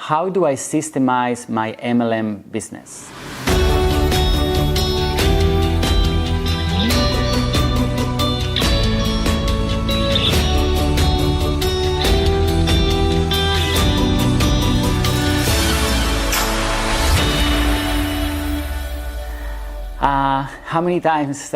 how do I systemize my MLM business? How many times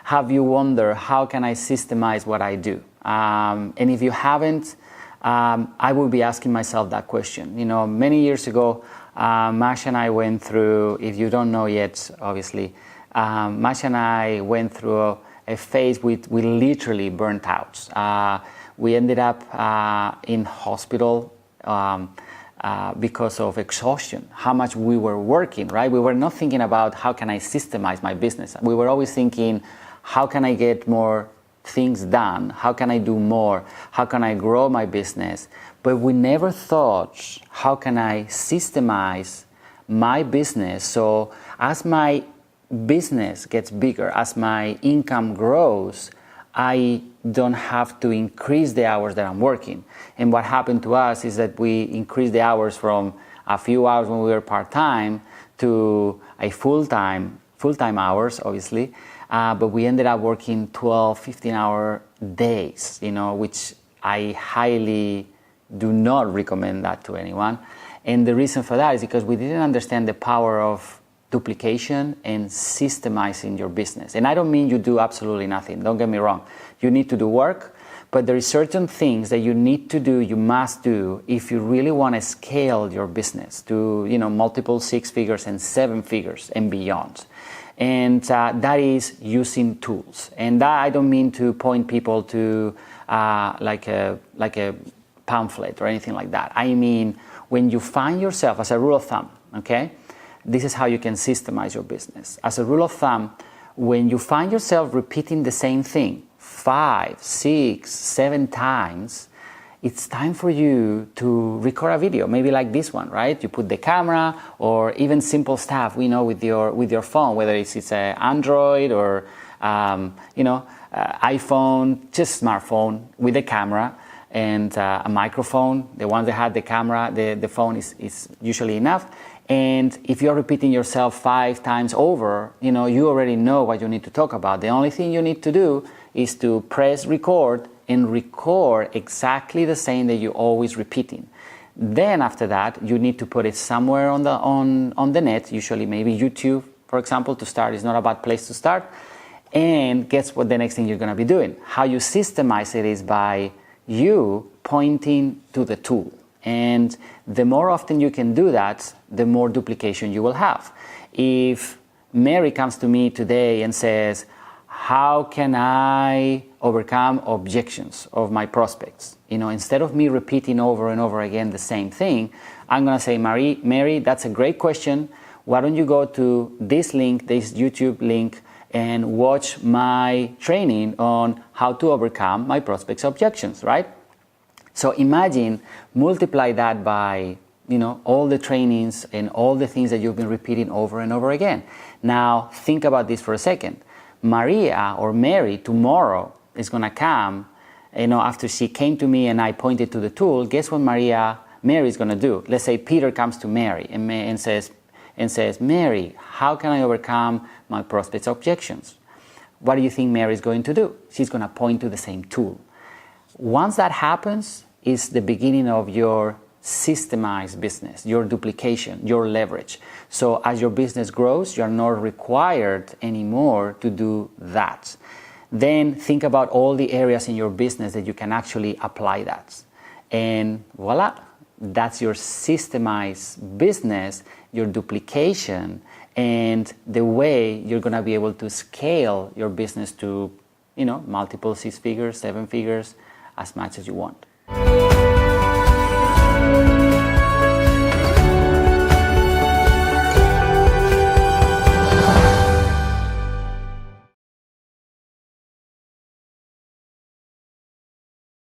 have you wondered, how can I systemize what I do? And if you haven't, I will be asking myself that question. You know, many years ago, Masa and I went through, if you don't know yet, obviously, Masa and I went through a phase we literally burnt out. We ended up in hospital because of exhaustion, how much we were working, right? We were not thinking about how can I systemize my business. We were always thinking, how can I get more things done? How can I do more? How can I grow my business? But we never thought, how can I systemize my business so as my business gets bigger, as my income grows, I don't have to increase the hours that I'm working. And what happened to us is that we increased the hours from a few hours when we were part-time to a full-time hours, obviously. But we ended up working 12, 15-hour days, you know, which I highly do not recommend that to anyone. And the reason for that is because we didn't understand the power of duplication and systemizing your business. And I don't mean you do absolutely nothing, don't get me wrong. You need to do work, but there are certain things that you need to do, you must do if you really want to scale your business to, you know, multiple 6 figures and 7 figures and beyond. And that is using tools. And that I don't mean to point people to like a pamphlet or anything like that. I mean, when you find yourself, as a rule of thumb, okay, this is how you can systemize your business. As a rule of thumb, when you find yourself repeating the same thing 5, 6, 7 times, it's time for you to record a video, maybe like this one, right? You put the camera, or even simple stuff, you know, with your phone, whether it's an Android or iPhone, just smartphone with the camera and a microphone. The ones that had the camera, the phone is usually enough. And if you're repeating yourself 5 times over, you know, you already know what you need to talk about. The only thing you need to do is to press record and record exactly the same that you're always repeating. Then after that, you need to put it somewhere on the net, usually maybe YouTube, for example, to start. Is not a bad place to start. And guess what the next thing you're going to be doing? How you systemize it is by you pointing to the tool. And the more often you can do that, the more duplication you will have. If Mary comes to me today and says, how can I overcome objections of my prospects? You know, instead of me repeating over and over again the same thing, I'm going to say, Mary, that's a great question. Why don't you go to this link, this YouTube link, and watch my training on how to overcome my prospects' objections, right? So imagine, multiply that by, you know, all the trainings and all the things that you've been repeating over and over again. Now, think about this for a second. Maria or Mary tomorrow is going to come, you know, after she came to me and I pointed to the tool, guess what Mary is going to do? Let's say Peter comes to Mary and says, Mary, how can I overcome my prospect's objections? What do you think Mary is going to do? She's going to point to the same tool. Once that happens, is the beginning of your systemized business, your duplication, your leverage. So as your business grows, you're not required anymore to do that. Then think about all the areas in your business that you can actually apply that. And voila, that's your systemized business, your duplication, and the way you're going to be able to scale your business to, you know, multiple 6 figures, 7 figures, as much as you want.